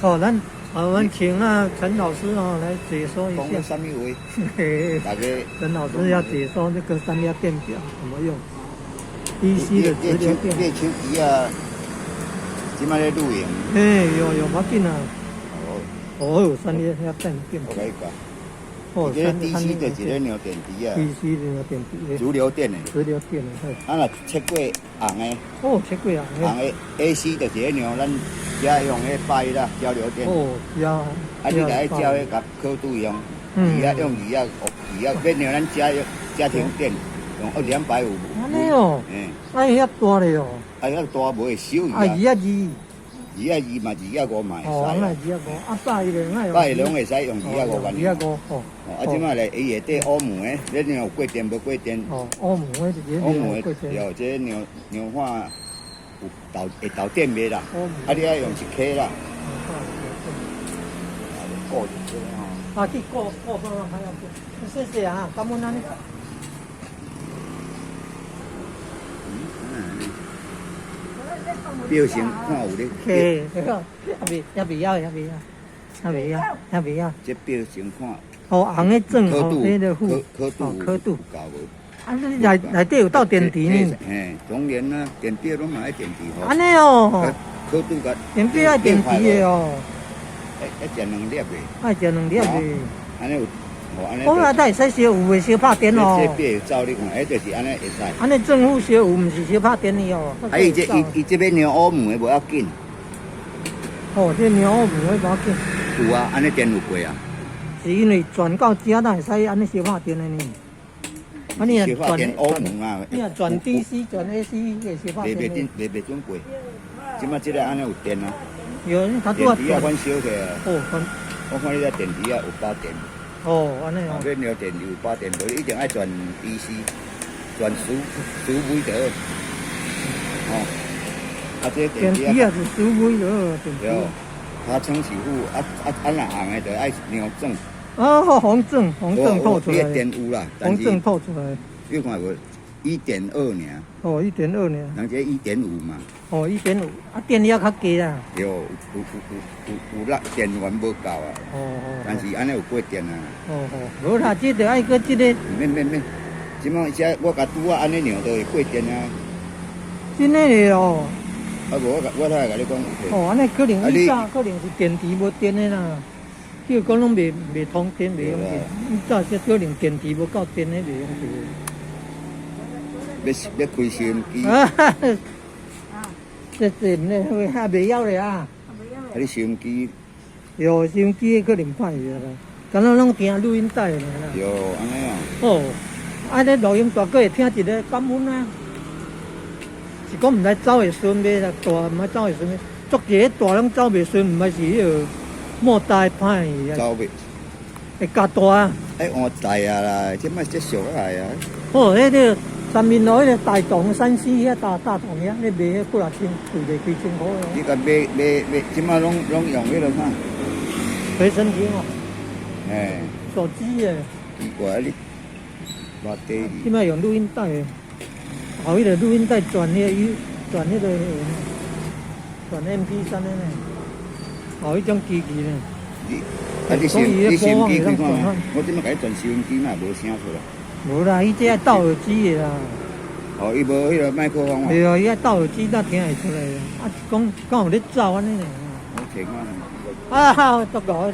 哦，阮请陈老师来解说一下。讲什么话？大家陈老师要解说这个三压电表怎么用。DC 的直流电。你手机啊，今麦咧录影。有要紧啊。哦，三压电表。我来讲。哦，这 DC 就是咧牛电池啊。DC 的牛电池。直流电的。直流电的，嘿。啊，若切过红的。哦，切过红的。红的 AC 就是咧牛咱家用的摆啦，交流电。哦，交。啊，你来交迄个刻度用，用变牛咱家庭电用250。安尼哦。哎，遐大咧哦。啊，遐大无会烧啊，2.2。2.2嘛，2.5嘛会使。哦，那2.5，啊，8个那用。8个拢会使用2.5万。2.5哦。啊，即摆咧，伊下底欧姆诶，你有过电无过电？哦，欧姆诶，欧姆诶，有这牛化有导电袂啦。啊，你爱用1K啦。过就这样。啊，去过，还要过。谢谢啊，感恩你。表情看有咧。嘿，也未要。这表情看。哦，红的正，黑的负。刻度。啊，你内底有倒电池呢？嘿，当然啦，电表拢嘛爱电池吼。安尼哦。刻度个。电表爱电池的哦。爱食2粒的。爱食2粒的。安尼有。我啊，才会使烧，有袂烧拍电哦。这表照你看，就是安尼会使。安尼正负烧有，毋是烧拍电的哦。啊，伊这边牛欧姆的无要紧。哦，这牛欧姆的无要紧。有啊，安尼电有过啊。是因为转到遮，才会使安尼烧拍电的呢。啊，你啊转欧姆啊。你啊转 DC 转 AC 会烧拍电。袂准过。即马这个安尼有电啊。有，他都要。电池啊，阮烧起啊。哦，我看你个电池啊有8电。哦，安尼哦。要牛电有8电，无一定爱转 DC， 转10微的。哦。啊，这电池啊是10微的电池。它称是负若红的就爱牛正。哦，红正透出来。电有啦，红正透出来。你看无？1.2尔。哦，1.2尔。人这1.5嘛。哦，1.5，啊，电力要较低啦。有啦，电源无够啊。哦。但是安尼有过电啊。哦，无啦，这着爱搁这个。免，即摆遮我甲拄啊安尼样都会过电啊。真诶嘞哦。啊无我才会甲你讲。哦，安尼可能以早可能是电池无电诶啦。叫讲拢袂通电，袂用电。以早只可能电池无够电诶，袂用电。要开收音机。这呢，还袂晓咧啊！啊，你收音机？有收音机可能歹去啦，敢若拢听录音带啦。有安尼啊。哦，安尼录音带搁会听一个感恩啊。是讲毋知走会顺袂啦，大毋知走会顺袂，足个大拢走袂顺，毋係是迄个莫带歹去啊。走袂。会加大啊。哎，换大啊啦，即摆即俗来啊。哦，迄个。上面攞迄个大洞山西遐大洞遐，你卖迄几啊千，卖袂几千块哦。你甲卖，即摆拢用迄落啥？随身听哦。哎。手机诶。奇怪你，偌低。即摆用录音带诶，后迄个录音带转迄个转 MP3诶呢，后迄种机器呢。你收音机开看啊？我即摆甲你转收音机嘛，无声出来。无啦，伊这爱倒耳机的啦。哦，伊无迄个麦克风啊。对哦，伊爱倒耳机，才听会出来啊。啊，讲有咧走安尼呢。我听看。啊，足够。